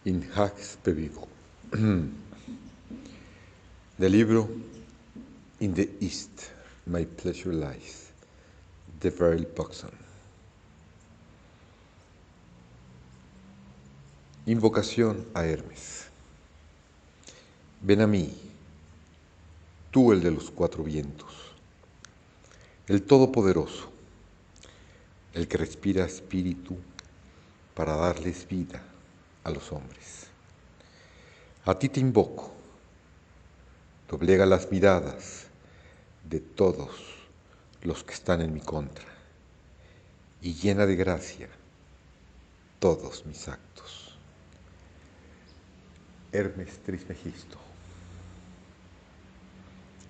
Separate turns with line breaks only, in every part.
in hac spe vivo. Del libro In the East, My Pleasure Lies, de Beryl Buxton. Invocación a Hermes. Ven a mí, tú el de los cuatro vientos, el Todopoderoso, el que respira espíritu para darles vida a los hombres. A ti te invoco, doblega las miradas de todos los que están en mi contra y llena de gracia todos mis actos. Hermes Trismegisto.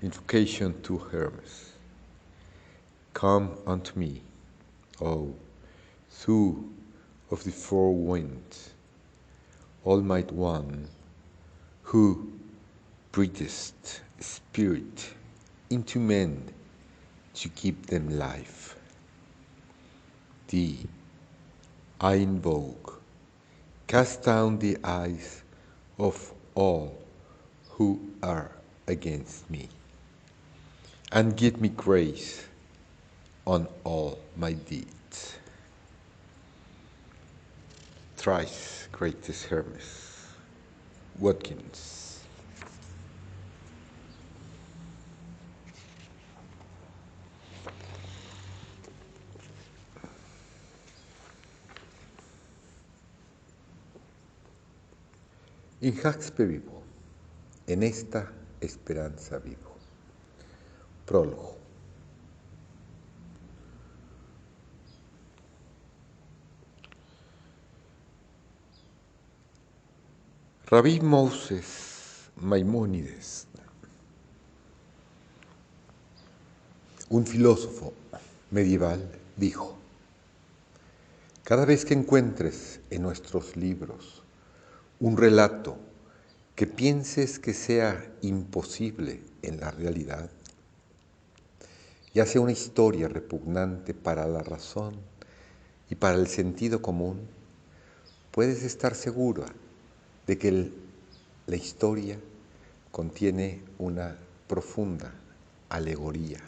Invocation to Hermes. Come unto me, O thou of the four winds, Almighty One, who breathest spirit into men to keep them life. Thee I invoke, cast down the eyes of all who are against me, and give me grace on all my deeds. Thrice greatest Hermes, Watkins. In hac spe vivo, en esta esperanza vivo. Prólogo. Rabí Moses Maimónides, un filósofo medieval, dijo: cada vez que encuentres en nuestros libros un relato que pienses que sea imposible en la realidad, ya sea una historia repugnante para la razón y para el sentido común, puedes estar segura de que la historia contiene una profunda alegoría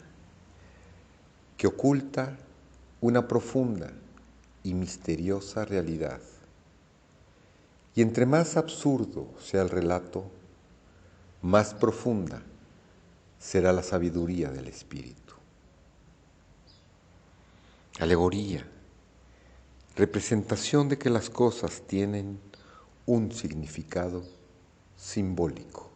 que oculta una profunda y misteriosa realidad. Y entre más absurdo sea el relato, más profunda será la sabiduría del espíritu. Alegoría, representación de que las cosas tienen un significado simbólico.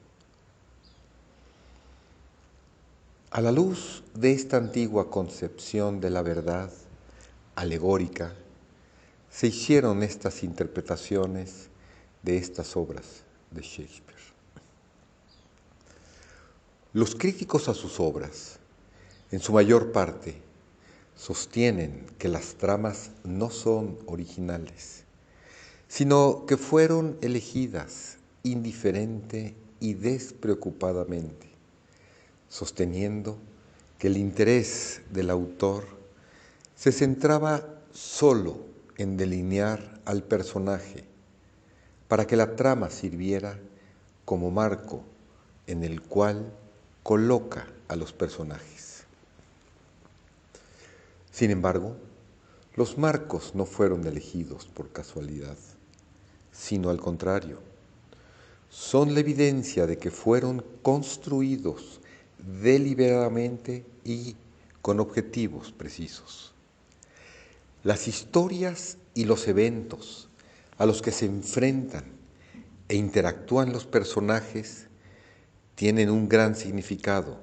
A la luz de esta antigua concepción de la verdad alegórica, se hicieron estas interpretaciones de estas obras de Shakespeare. Los críticos a sus obras, en su mayor parte, sostienen que las tramas no son originales, sino que fueron elegidas indiferente y despreocupadamente, sosteniendo que el interés del autor se centraba solo en delinear al personaje para que la trama sirviera como marco en el cual coloca a los personajes. Sin embargo, los marcos no fueron elegidos por casualidad, sino al contrario, son la evidencia de que fueron construidos deliberadamente y con objetivos precisos. Las historias y los eventos a los que se enfrentan e interactúan los personajes tienen un gran significado,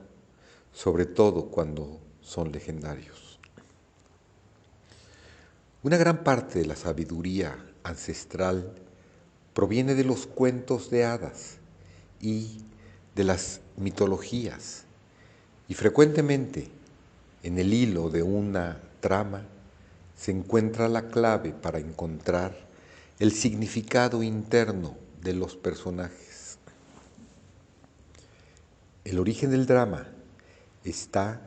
sobre todo cuando son legendarios. Una gran parte de la sabiduría ancestral proviene de los cuentos de hadas y de las mitologías, y frecuentemente en el hilo de una trama se encuentra la clave para encontrar el significado interno de los personajes. El origen del drama está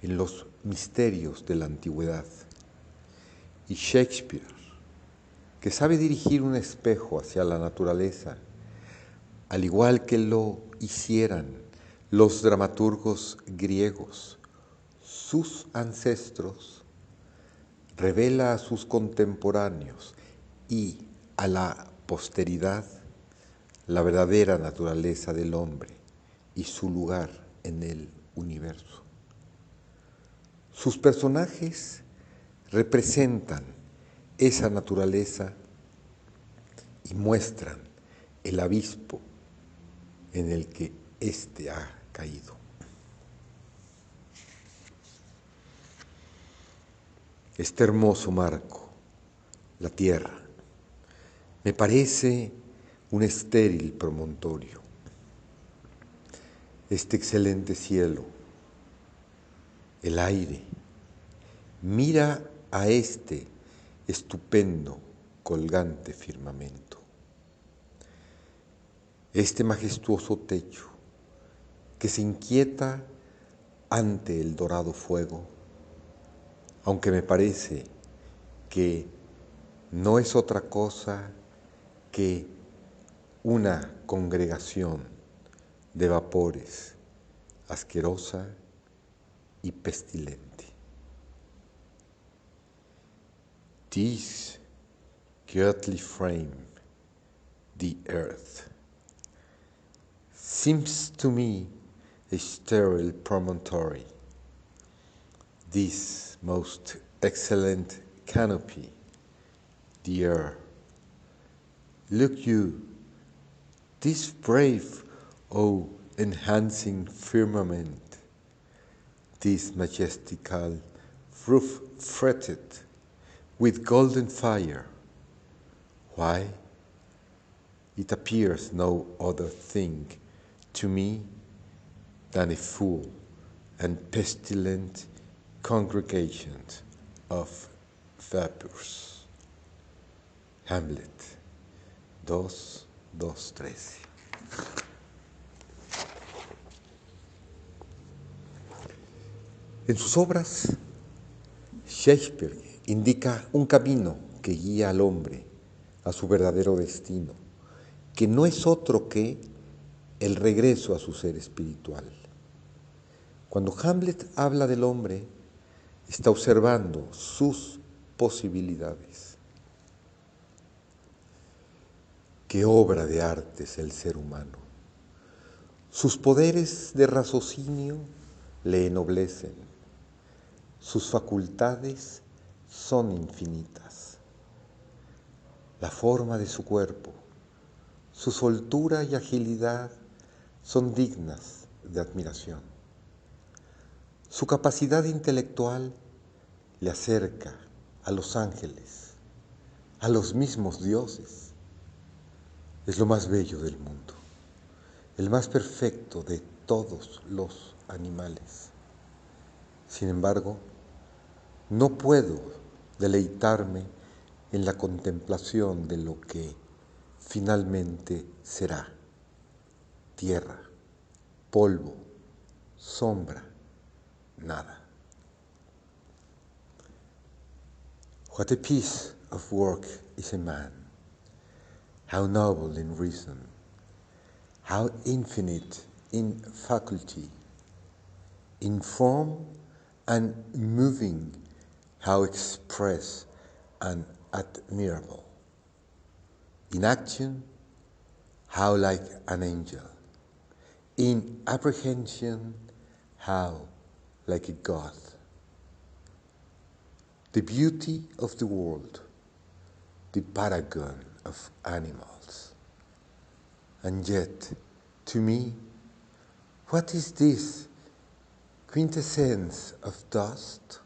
en los misterios de la antigüedad, y Shakespeare, que sabe dirigir un espejo hacia la naturaleza, al igual que lo hicieran los dramaturgos griegos, sus ancestros, revela a sus contemporáneos y a la posteridad la verdadera naturaleza del hombre y su lugar en el universo. Sus personajes representan esa naturaleza y muestran el abismo en el que éste ha caído. Este hermoso marco, la tierra, me parece un estéril promontorio. Este excelente cielo, el aire, mira a este estupendo, colgante firmamento. Este majestuoso techo que se inquieta ante el dorado fuego, aunque me parece que no es otra cosa que una congregación de vapores asquerosa y pestilente. This godly frame, the earth, seems to me a sterile promontory. This most excellent canopy, the air. Look you, this brave, oh, enhancing firmament, this majestical roof fretted with golden fire. Why? It appears no other thing to me than a full and pestilent congregation of vapors. Hamlet 2:13. En sus obras, Shakespeare indica un camino que guía al hombre a su verdadero destino, que no es otro que el regreso a su ser espiritual. Cuando Hamlet habla del hombre, está observando sus posibilidades. Qué obra de arte es el ser humano. Sus poderes de raciocinio le ennoblecen. Sus facultades son infinitas. La forma de su cuerpo, su soltura y agilidad son dignas de admiración. Su capacidad intelectual le acerca a los ángeles, a los mismos dioses. Es lo más bello del mundo, el más perfecto de todos los animales. Sin embargo, no puedo deleitarme en la contemplación de lo que finalmente será: tierra, polvo, sombra, nada. What a piece of work is a man! How noble in reason, how infinite in faculty, in form and moving, how express and admirable. In action, how like an angel. In apprehension, how like a god. The beauty of the world, the paragon of animals. And yet, to me, what is this quintessence of dust?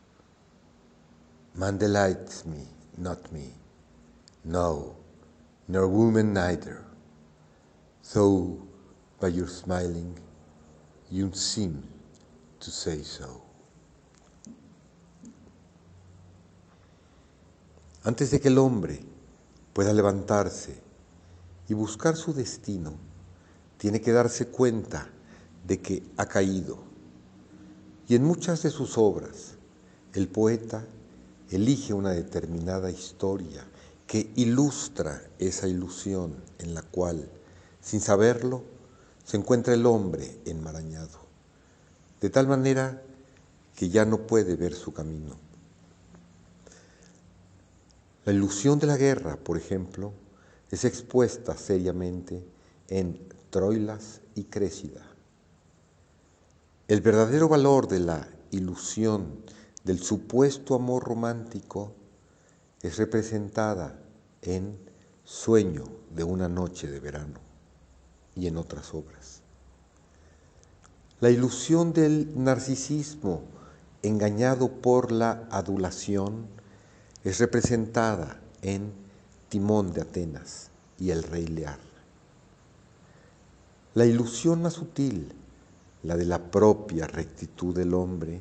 Man delights me, not me. No, nor woman neither. Though by your smiling you seem to say so. Antes de que el hombre pueda levantarse y buscar su destino, tiene que darse cuenta de que ha caído. Y en muchas de sus obras, el poeta elige una determinada historia que ilustra esa ilusión en la cual, sin saberlo, se encuentra el hombre enmarañado, de tal manera que ya no puede ver su camino. La ilusión de la guerra, por ejemplo, es expuesta seriamente en Troilas y Créssida. El verdadero valor de la ilusión del supuesto amor romántico es representada en Sueño de una noche de verano y en otras obras. La ilusión del narcisismo engañado por la adulación es representada en Timón de Atenas y el Rey Lear. La ilusión más sutil, la de la propia rectitud del hombre,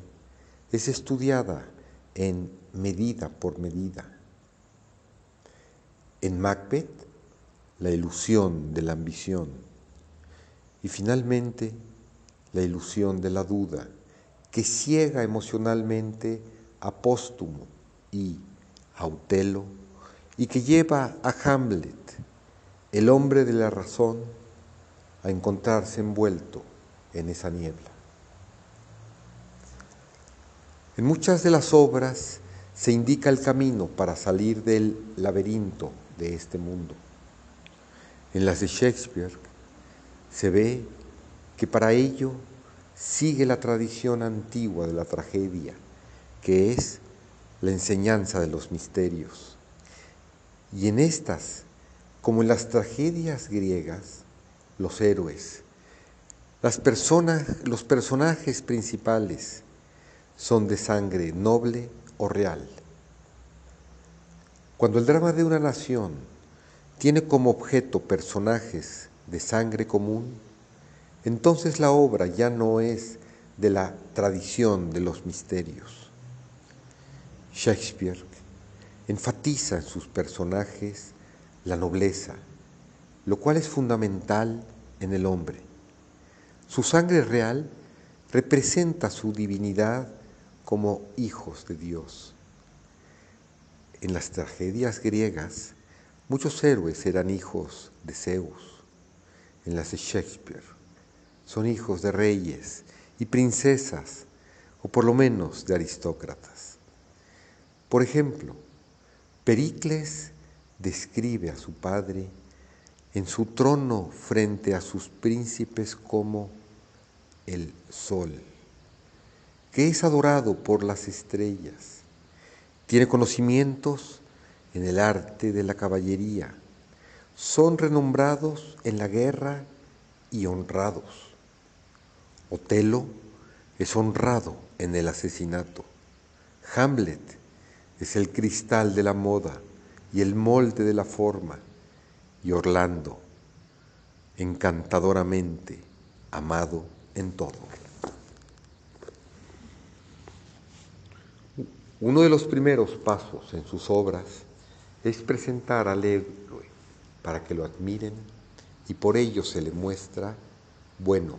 es estudiada en Medida por Medida. En Macbeth, la ilusión de la ambición y finalmente la ilusión de la duda, que ciega emocionalmente a Póstumo y a Otelo y que lleva a Hamlet, el hombre de la razón, a encontrarse envuelto en esa niebla. En muchas de las obras se indica el camino para salir del laberinto de este mundo. En las de Shakespeare se ve que para ello sigue la tradición antigua de la tragedia, que es la enseñanza de los misterios. Y en estas, como en las tragedias griegas, los héroes, los personajes principales son de sangre noble o real. Cuando el drama de una nación tiene como objeto personajes de sangre común, entonces la obra ya no es de la tradición de los misterios. Shakespeare enfatiza en sus personajes la nobleza, lo cual es fundamental en el hombre. Su sangre real representa su divinidad como hijos de Dios. En las tragedias griegas, muchos héroes eran hijos de Zeus. En las de Shakespeare, son hijos de reyes y princesas, o por lo menos de aristócratas. Por ejemplo, Pericles describe a su padre en su trono frente a sus príncipes como el sol, que es adorado por las estrellas. Tiene conocimientos en el arte de la caballería. Son renombrados en la guerra y honrados. Otelo es honrado en el asesinato. Hamlet es el cristal de la moda y el molde de la forma. Y Orlando, encantadoramente amado en todo. Uno de los primeros pasos en sus obras es presentar al héroe para que lo admiren y por ello se le muestra bueno,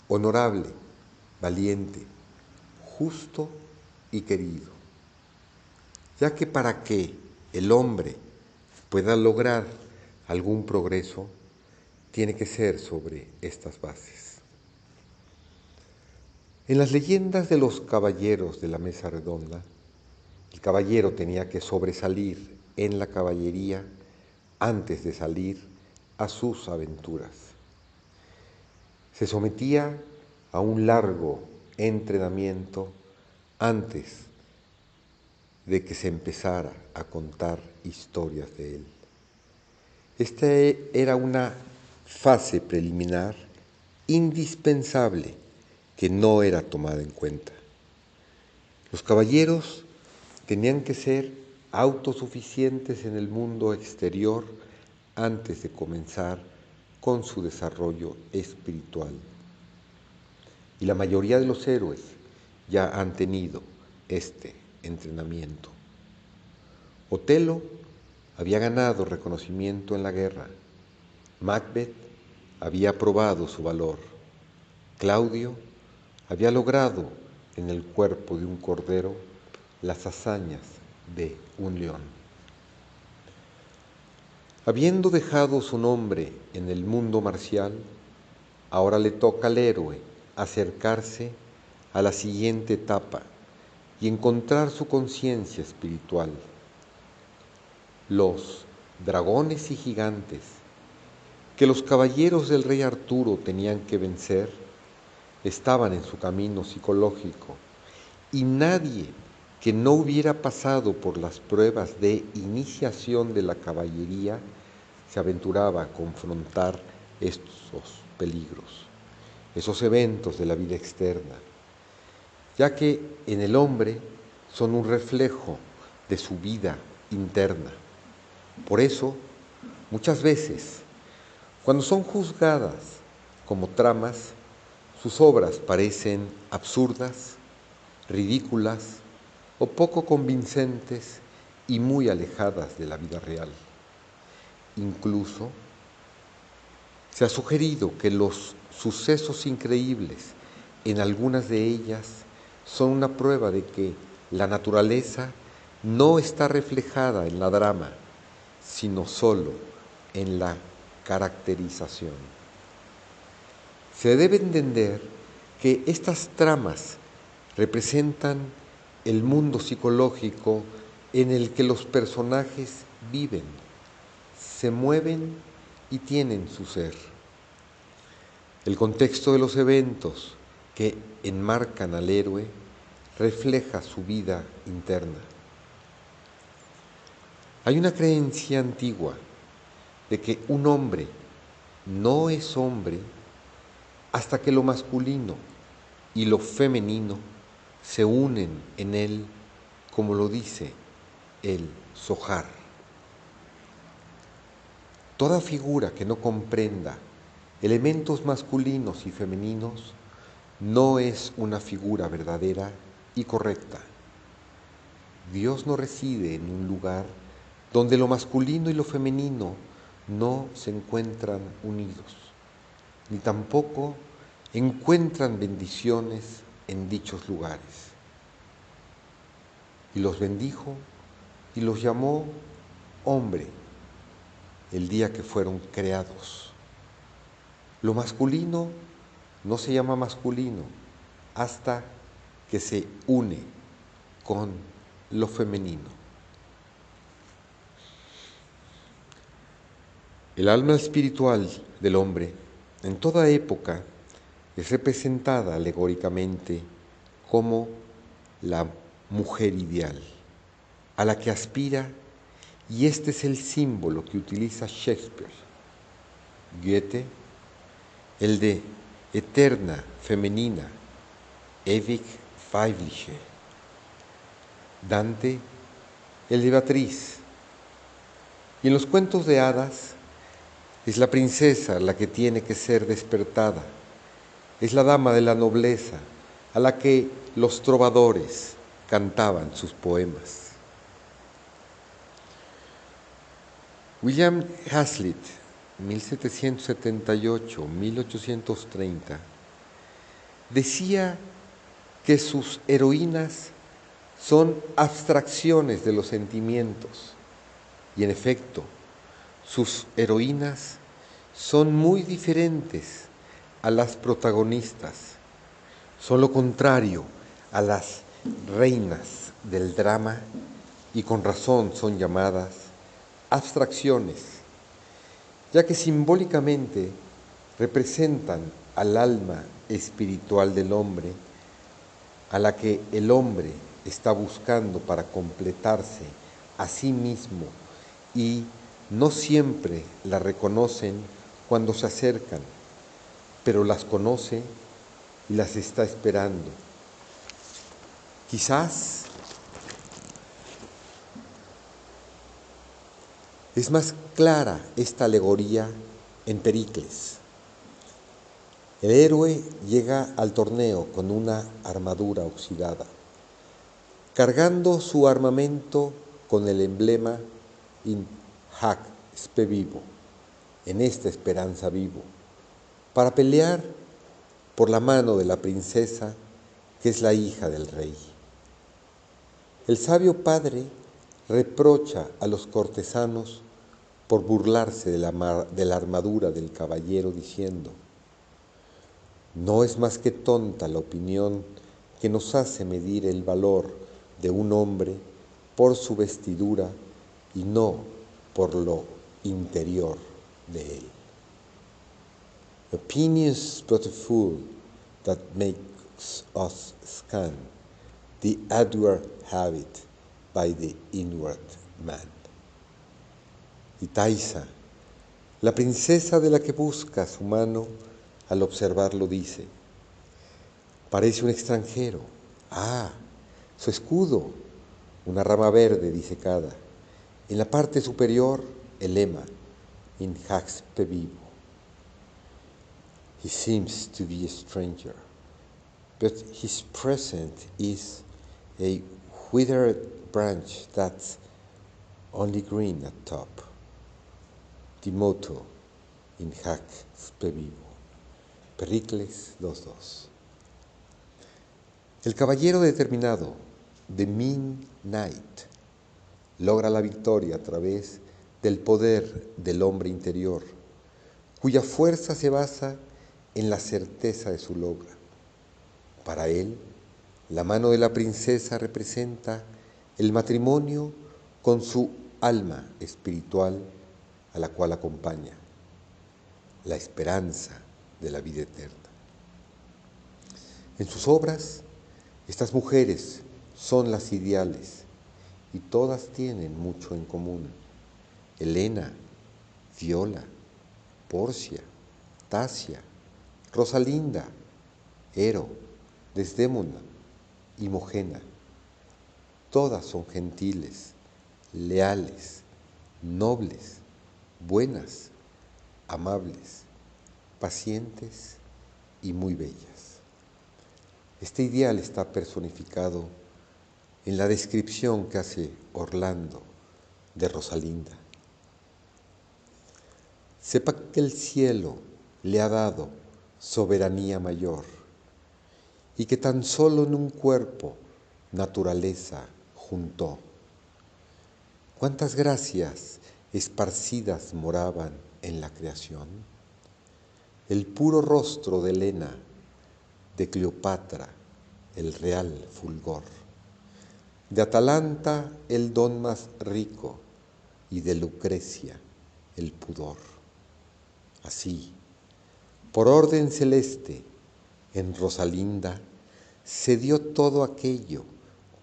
honorable, valiente, justo y querido. Ya que para que el hombre pueda lograr algún progreso, tiene que ser sobre estas bases. En las leyendas de los caballeros de la mesa redonda, el caballero tenía que sobresalir en la caballería antes de salir a sus aventuras. Se sometía a un largo entrenamiento antes de que se empezara a contar historias de él. Esta era una fase preliminar indispensable que no era tomada en cuenta. Los caballeros tenían que ser autosuficientes en el mundo exterior antes de comenzar con su desarrollo espiritual. Y la mayoría de los héroes ya han tenido este entrenamiento. Otelo había ganado reconocimiento en la guerra. Macbeth había probado su valor. Claudio había logrado en el cuerpo de un cordero las hazañas de un león. Habiendo dejado su nombre en el mundo marcial, ahora le toca al héroe acercarse a la siguiente etapa y encontrar su conciencia espiritual. Los dragones y gigantes que los caballeros del rey Arturo tenían que vencer estaban en su camino psicológico y nadie que no hubiera pasado por las pruebas de iniciación de la caballería se aventuraba a confrontar estos peligros, esos eventos de la vida externa, ya que en el hombre son un reflejo de su vida interna. Por eso, muchas veces, cuando son juzgadas como tramas, sus obras parecen absurdas, ridículas o poco convincentes y muy alejadas de la vida real. Incluso se ha sugerido que los sucesos increíbles en algunas de ellas son una prueba de que la naturaleza no está reflejada en la drama, sino solo en la caracterización. Se debe entender que estas tramas representan el mundo psicológico en el que los personajes viven, se mueven y tienen su ser. El contexto de los eventos que enmarcan al héroe refleja su vida interna. Hay una creencia antigua de que un hombre no es hombre hasta que lo masculino y lo femenino se unen en él, como lo dice el Zohar. Toda figura que no comprenda elementos masculinos y femeninos no es una figura verdadera y correcta. Dios no reside en un lugar donde lo masculino y lo femenino no se encuentran unidos, ni tampoco encuentran bendiciones en dichos lugares. Y los bendijo y los llamó hombre el día que fueron creados. Lo masculino no se llama masculino hasta que se une con lo femenino. El alma espiritual del hombre en toda época es representada alegóricamente como la mujer ideal, a la que aspira, y este es el símbolo que utiliza Shakespeare, Goethe, el de eterna femenina, ewig weibliche, Dante, el de Beatriz, y en los cuentos de hadas es la princesa la que tiene que ser despertada, es la dama de la nobleza a la que los trovadores cantaban sus poemas. William Hazlitt, 1778-1830, decía que sus heroínas son abstracciones de los sentimientos, y en efecto, sus heroínas son muy diferentes a las protagonistas, son lo contrario a las reinas del drama y con razón son llamadas abstracciones, ya que simbólicamente representan al alma espiritual del hombre, a la que el hombre está buscando para completarse a sí mismo, y no siempre la reconocen cuando se acercan, pero las conoce y las está esperando. Quizás es más clara esta alegoría en Pericles. El héroe llega al torneo con una armadura oxidada, cargando su armamento con el emblema In Hac Spe Vivo, en esta esperanza vivo, para pelear por la mano de la princesa que es la hija del rey. El sabio padre reprocha a los cortesanos por burlarse de la armadura del caballero diciendo: no es más que tonta la opinión que nos hace medir el valor de un hombre por su vestidura y no por lo interior de él. Opinions but a fool that makes us scan the outward habit by the inward man. Y Taisa, la princesa de la que busca su mano, al observarlo dice: parece un extranjero. Ah, su escudo, una rama verde disecada. En la parte superior, el lema, in hac vivo. He seems to be a stranger, but his present is a withered branch that's only green at top. The motto, in hac vivo. Pericles 2.2. El caballero determinado, the mean knight, logra la victoria a través del poder del hombre interior, cuya fuerza se basa en la certeza de su logro. Para él, la mano de la princesa representa el matrimonio con su alma espiritual a la cual acompaña, la esperanza de la vida eterna. En sus obras, estas mujeres son las ideales y todas tienen mucho en común. Helena, Viola, Porcia, Tasia, Rosalinda, Ero, Desdémona, Imogena. Todas son gentiles, leales, nobles, buenas, amables, pacientes y muy bellas. Este ideal está personificado en la descripción que hace Orlando de Rosalinda. Sepa que el cielo le ha dado soberanía mayor y que tan solo en un cuerpo naturaleza juntó. ¿Cuántas gracias esparcidas moraban en la creación? El puro rostro de Helena, de Cleopatra, el real fulgor, de Atalanta el don más rico y de Lucrecia el pudor. Así, por orden celeste, en Rosalinda se dio todo aquello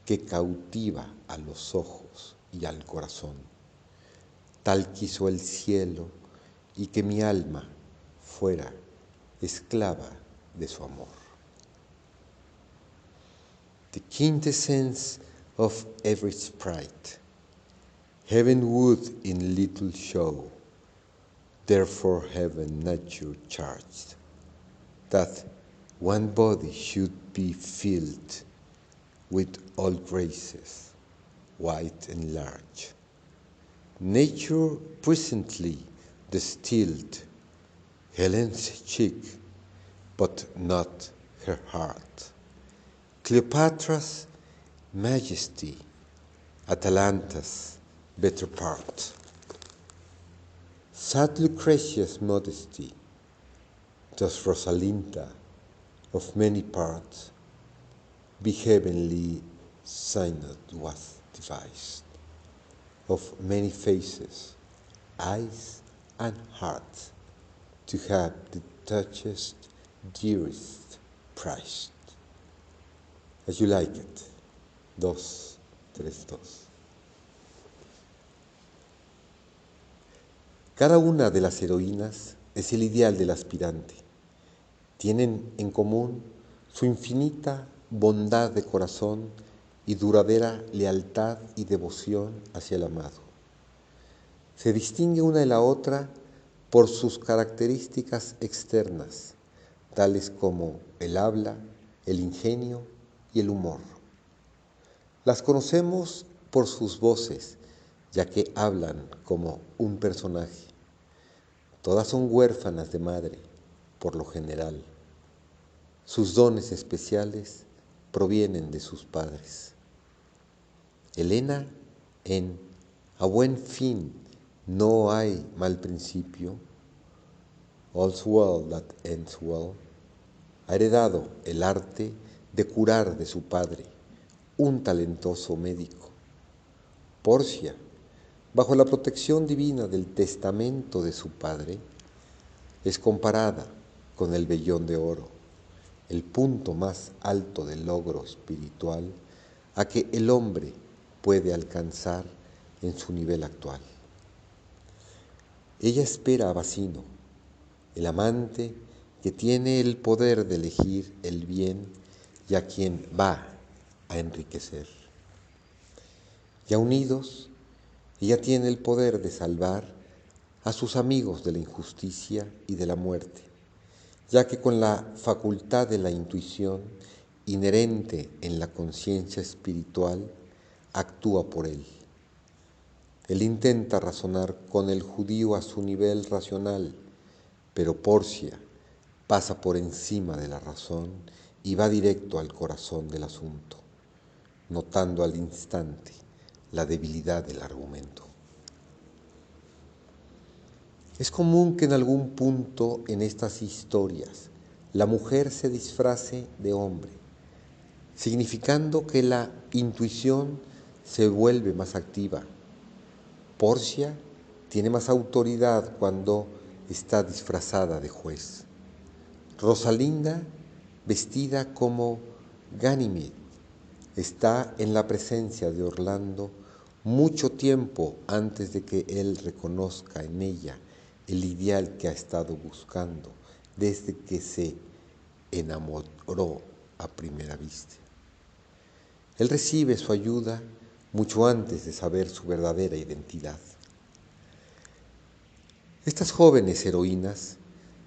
que cautiva a los ojos y al corazón. Tal quiso el cielo y que mi alma fuera esclava de su amor. The quintessence of every sprite, heaven would in little show, therefore heaven nature charged, that one body should be filled with all graces, white and large. Nature presently distilled Helen's cheek, but not her heart. Cleopatra's majesty, Atalanta's better part. Sad Lucretia's modesty, does Rosalinda, of many parts, be heavenly synod was devised, of many faces, eyes and hearts, to have the touchest, dearest prized. As you like it. 2, 3, 2. Cada una de las heroínas es el ideal del aspirante. Tienen en común su infinita bondad de corazón y duradera lealtad y devoción hacia el amado. Se distingue una de la otra por sus características externas, tales como el habla, el ingenio y el humor. Las conocemos por sus voces, ya que hablan como un personaje. Todas son huérfanas de madre, por lo general. Sus dones especiales provienen de sus padres. Helena en A buen fin no hay mal principio, all's well that ends well, ha heredado el arte de curar de su padre, un talentoso médico. Porcia, bajo la protección divina del testamento de su padre, es comparada con el vellón de oro, el punto más alto del logro espiritual a que el hombre puede alcanzar en su nivel actual. Ella espera a Basino, el amante que tiene el poder de elegir el bien y a quien va a enriquecer. Ya unidos, ella tiene el poder de salvar a sus amigos de la injusticia y de la muerte, ya que con la facultad de la intuición inherente en la conciencia espiritual actúa por él. Él intenta razonar con el judío a su nivel racional, pero Porcia pasa por encima de la razón y va directo al corazón del asunto, notando al instante la debilidad del argumento. Es común que en algún punto en estas historias la mujer se disfrace de hombre, significando que la intuición se vuelve más activa. Porcia tiene más autoridad cuando está disfrazada de juez. Rosalinda, vestida como Ganymede, está en la presencia de Orlando mucho tiempo antes de que él reconozca en ella el ideal que ha estado buscando desde que se enamoró a primera vista. Él recibe su ayuda mucho antes de saber su verdadera identidad. Estas jóvenes heroínas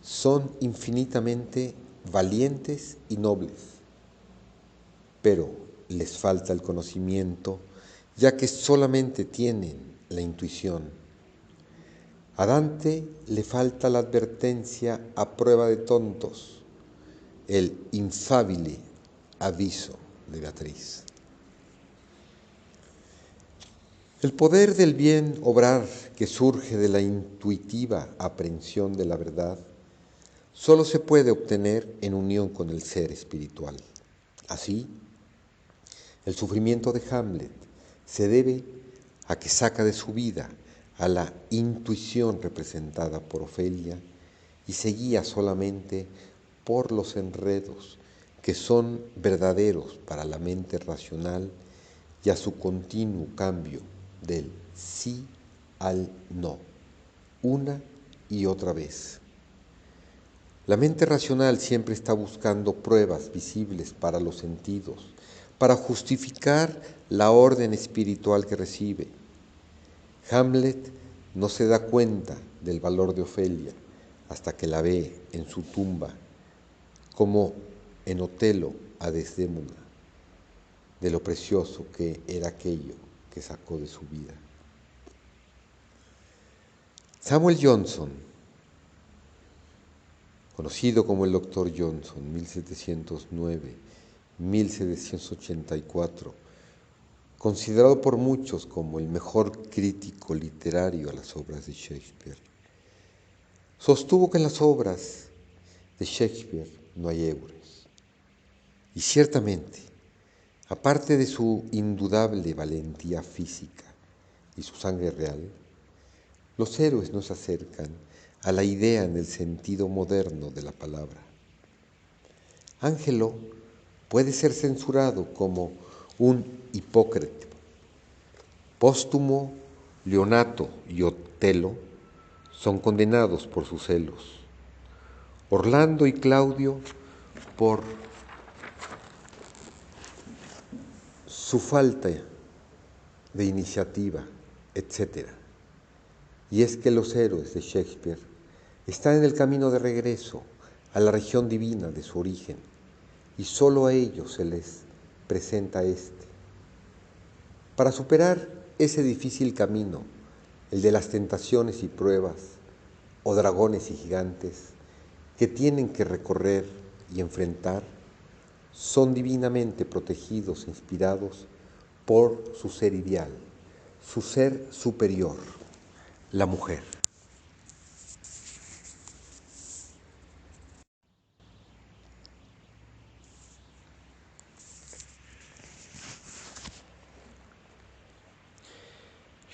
son infinitamente valientes y nobles, pero les falta el conocimiento, ya que solamente tienen la intuición. A Dante le falta la advertencia a prueba de tontos, el infabile aviso de Beatriz. El poder del bien obrar que surge de la intuitiva aprehensión de la verdad solo se puede obtener en unión con el ser espiritual. Así, el sufrimiento de Hamlet se debe a que saca de su vida a la intuición representada por Ofelia y se guía solamente por los enredos que son verdaderos para la mente racional y a su continuo cambio del sí al no, una y otra vez. La mente racional siempre está buscando pruebas visibles para los sentidos, para justificar la orden espiritual que recibe. Hamlet no se da cuenta del valor de Ofelia hasta que la ve en su tumba, como en Otelo a Desdémona, de lo precioso que era aquello que sacó de su vida. Samuel Johnson, conocido como el Dr. Johnson, 1709-1784, considerado por muchos como el mejor crítico literario a las obras de Shakespeare, sostuvo que en las obras de Shakespeare no hay héroes. Y ciertamente, aparte de su indudable valentía física y su sangre real, los héroes no se acercan a la idea en el sentido moderno de la palabra. Ángelo puede ser censurado como un hipócrita. Póstumo, Leonato y Otelo son condenados por sus celos. Orlando y Claudio por su falta de iniciativa, etc. Y es que los héroes de Shakespeare están en el camino de regreso a la región divina de su origen, y solo a ellos se les presenta este. Para superar ese difícil camino, el de las tentaciones y pruebas, o dragones y gigantes, que tienen que recorrer y enfrentar, son divinamente protegidos e inspirados por su ser ideal, su ser superior, La mujer.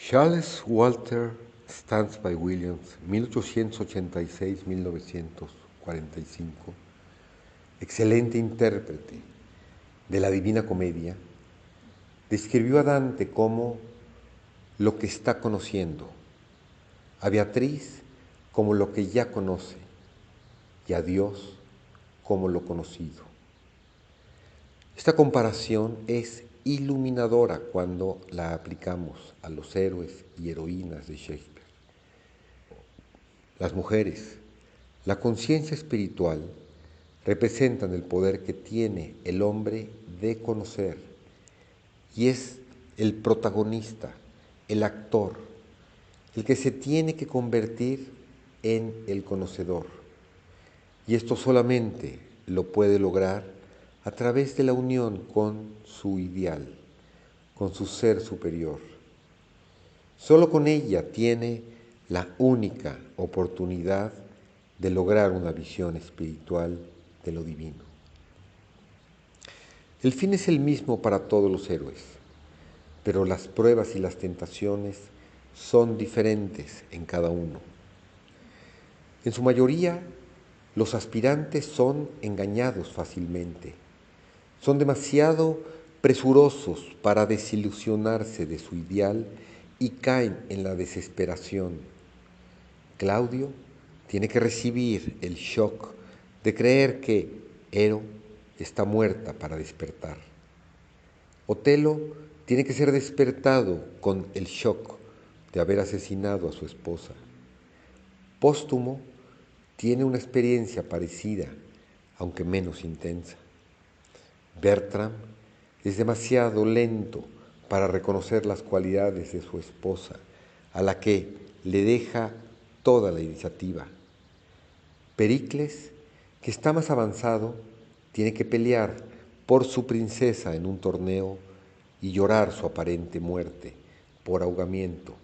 Charles Walter Stansby Williams, 1886-1945, excelente intérprete de la Divina Comedia, describió a Dante como lo que está conociendo, a Beatriz como lo que ya conoce y a Dios como lo conocido. Esta comparación es iluminadora cuando la aplicamos a los héroes y heroínas de Shakespeare. Las mujeres, la conciencia espiritual, representan el poder que tiene el hombre de conocer y es el protagonista, el actor, el que se tiene que convertir en el conocedor. Y esto solamente lo puede lograr a través de la unión con su ideal, con su ser superior. Solo con ella tiene la única oportunidad de lograr una visión espiritual de lo divino. El fin es el mismo para todos los héroes, pero las pruebas y las tentaciones son diferentes en cada uno. En su mayoría, los aspirantes son engañados fácilmente, son demasiado presurosos para desilusionarse de su ideal y caen en la desesperación. Claudio tiene que recibir el shock de creer que Ero está muerta para despertar. Otelo tiene que ser despertado con el shock de haber asesinado a su esposa. Póstumo tiene una experiencia parecida, aunque menos intensa. Bertram es demasiado lento para reconocer las cualidades de su esposa, a la que le deja toda la iniciativa. Pericles, que está más avanzado, tiene que pelear por su princesa en un torneo y llorar su aparente muerte por ahogamiento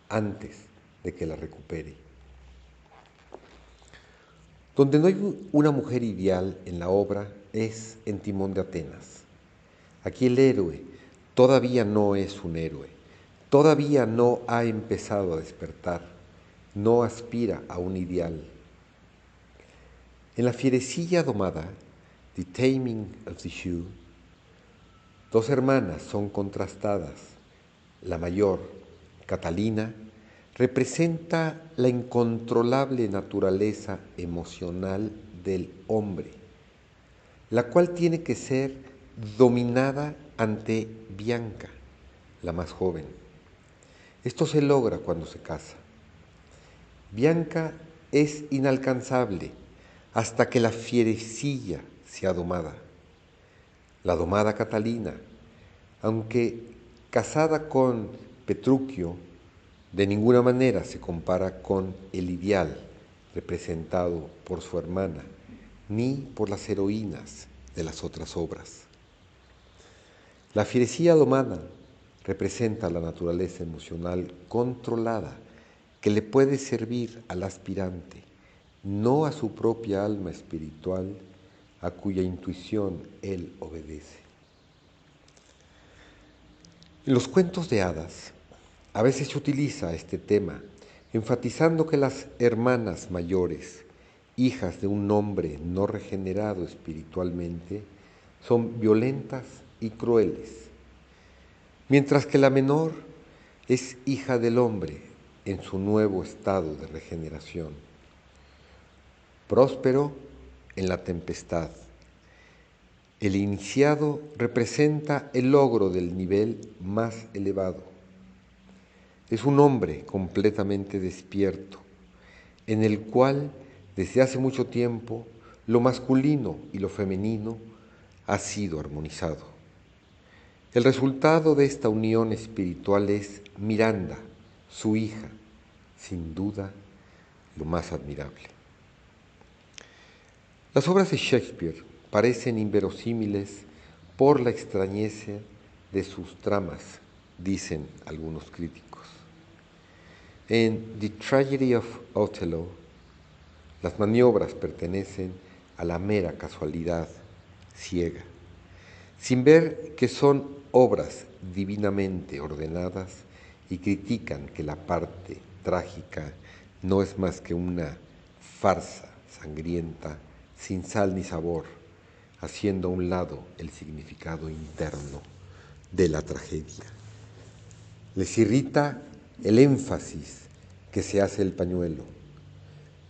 antes de que la recupere. Donde no hay una mujer ideal en la obra es en Timón de Atenas. Aquí el héroe todavía no es un héroe, todavía no ha empezado a despertar, no aspira a un ideal. En la fierecilla domada, The Taming of the Shrew, dos hermanas son contrastadas. La mayor, Catalina, representa la incontrolable naturaleza emocional del hombre, la cual tiene que ser dominada ante Bianca, la más joven. Esto se logra cuando se casa. Bianca es inalcanzable hasta que la fierecilla sea domada. La domada Catalina, aunque casada con Petruchio, de ninguna manera se compara con el ideal representado por su hermana, ni por las heroínas de las otras obras. La fierecilla domada representa la naturaleza emocional controlada que le puede servir al aspirante, no a su propia alma espiritual, a cuya intuición él obedece. En los cuentos de hadas, a veces se utiliza este tema, enfatizando que las hermanas mayores, hijas de un hombre no regenerado espiritualmente, son violentas y crueles, mientras que la menor es hija del hombre en su nuevo estado de regeneración. Próspero en la tempestad. El iniciado representa el logro del nivel más elevado. Es un hombre completamente despierto, en el cual desde hace mucho tiempo lo masculino y lo femenino ha sido armonizado. El resultado de esta unión espiritual es Miranda, su hija, sin duda lo más admirable. Las obras de Shakespeare parecen inverosímiles por la extrañeza de sus tramas, dicen algunos críticos. En The Tragedy of Othello, las maniobras pertenecen a la mera casualidad ciega, sin ver que son obras divinamente ordenadas y critican que la parte trágica no es más que una farsa sangrienta sin sal ni sabor, haciendo a un lado el significado interno de la tragedia. Les irrita el énfasis que se hace el pañuelo.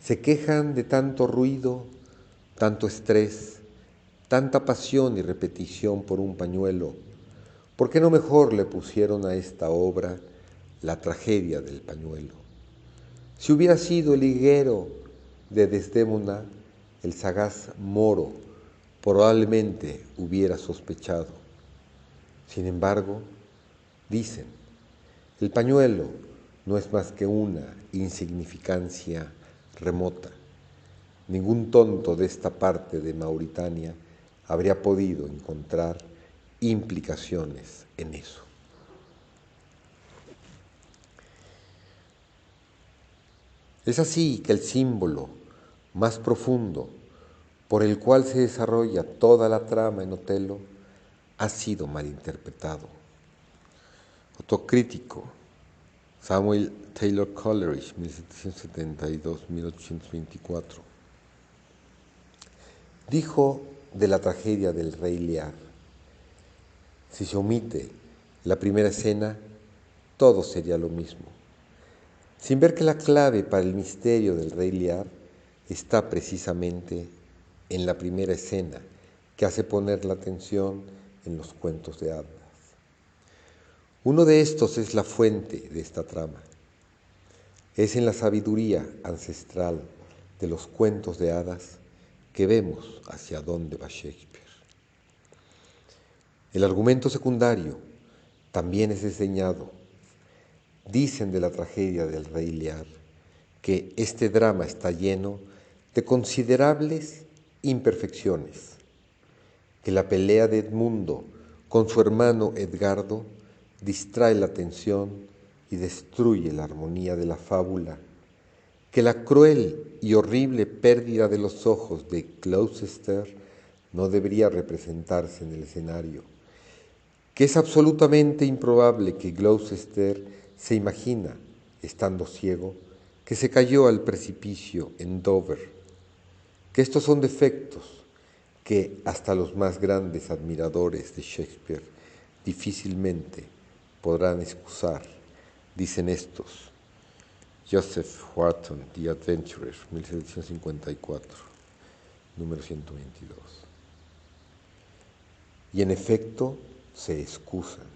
Se quejan de tanto ruido, tanto estrés, tanta pasión y repetición por un pañuelo. ¿Por qué no mejor le pusieron a esta obra la tragedia del pañuelo? Si hubiera sido el higuero de Desdémona, el sagaz Moro probablemente hubiera sospechado. Sin embargo, dicen, el pañuelo no es más que una insignificancia remota. Ningún tonto de esta parte de Mauritania habría podido encontrar implicaciones en eso. Es así que el símbolo más profundo por el cual se desarrolla toda la trama en Otelo ha sido malinterpretado. Autocrítico Samuel Taylor Coleridge, 1772-1824, dijo de la tragedia del rey Lear: si se omite la primera escena, todo sería lo mismo, sin ver que la clave para el misterio del rey Lear está precisamente en la primera escena, que hace poner la atención en los cuentos de hadas. Uno de estos es la fuente de esta trama. Es en la sabiduría ancestral de los cuentos de hadas que vemos hacia dónde va Shakespeare. El argumento secundario también es desdeñado. Dicen de la tragedia del rey Lear que este drama está lleno de considerables imperfecciones, que la pelea de Edmundo con su hermano Edgardo distrae la atención y destruye la armonía de la fábula, que la cruel y horrible pérdida de los ojos de Gloucester no debería representarse en el escenario, que es absolutamente improbable que Gloucester se imagina, estando ciego, que se cayó al precipicio en Dover, que estos son defectos que hasta los más grandes admiradores de Shakespeare difícilmente podrán excusar, dicen estos. Joseph Wharton, The Adventurer, 1754, número 122. Y en efecto se excusan.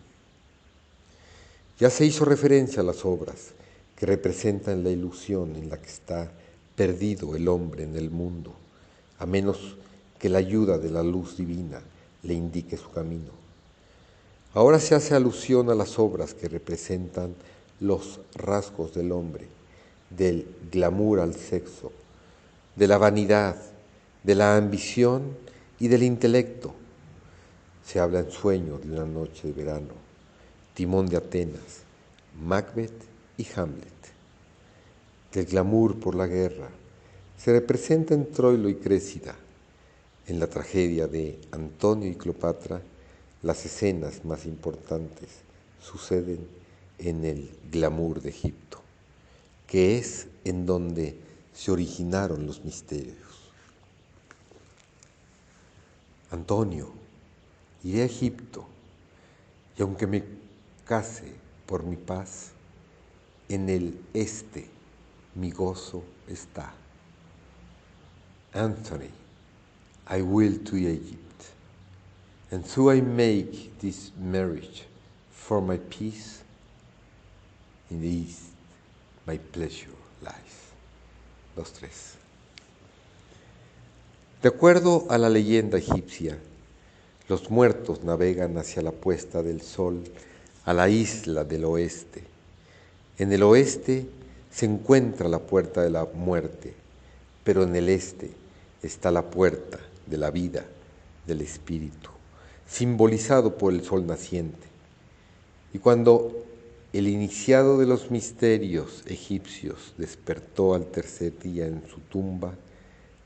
Ya se hizo referencia a las obras que representan la ilusión en la que está perdido el hombre en el mundo, a menos que la ayuda de la luz divina le indique su camino. Ahora se hace alusión a las obras que representan los rasgos del hombre, del glamour al sexo, de la vanidad, de la ambición y del intelecto. Se habla en Sueño de una noche de verano, Timón de Atenas, Macbeth y Hamlet. Del glamour por la guerra se representa en Troilo y Créssida. En la tragedia de Antonio y Cleopatra, las escenas más importantes suceden en el glamour de Egipto, que es en donde se originaron los misterios. Antonio, iré a Egipto, y aunque me case por mi paz, en el este mi gozo está. Anthony, I will to Egypt, and so I make this marriage for my peace. In the east my pleasure lies. 2-3. De acuerdo a la leyenda egipcia, los muertos navegan hacia la puesta del sol a la isla del oeste. En el oeste se encuentra la puerta de la muerte, pero en el este está la puerta de la vida, del espíritu, simbolizado por el sol naciente. Y cuando El iniciado de los misterios egipcios despertó al tercer día en su tumba,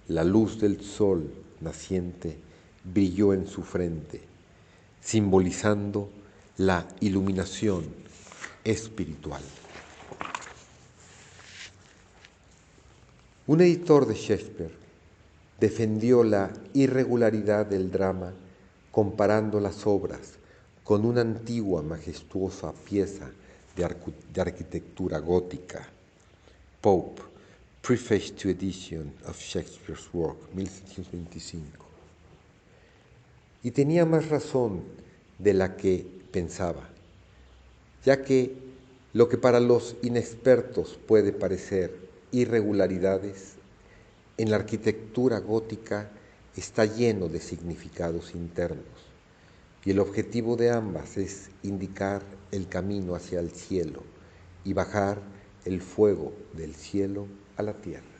la luz del sol naciente brilló en su frente, simbolizando la iluminación espiritual. Un editor de Shakespeare defendió la irregularidad del drama comparando las obras con una antigua majestuosa pieza de arquitectura gótica. Pope, Preface to Edition of Shakespeare's Work, 1725. Y tenía más razón de la que pensaba, ya que lo que para los inexpertos puede parecer irregularidades, en la arquitectura gótica está lleno de significados internos, y el objetivo de ambas es indicar el camino hacia el cielo y bajar el fuego del cielo a la tierra.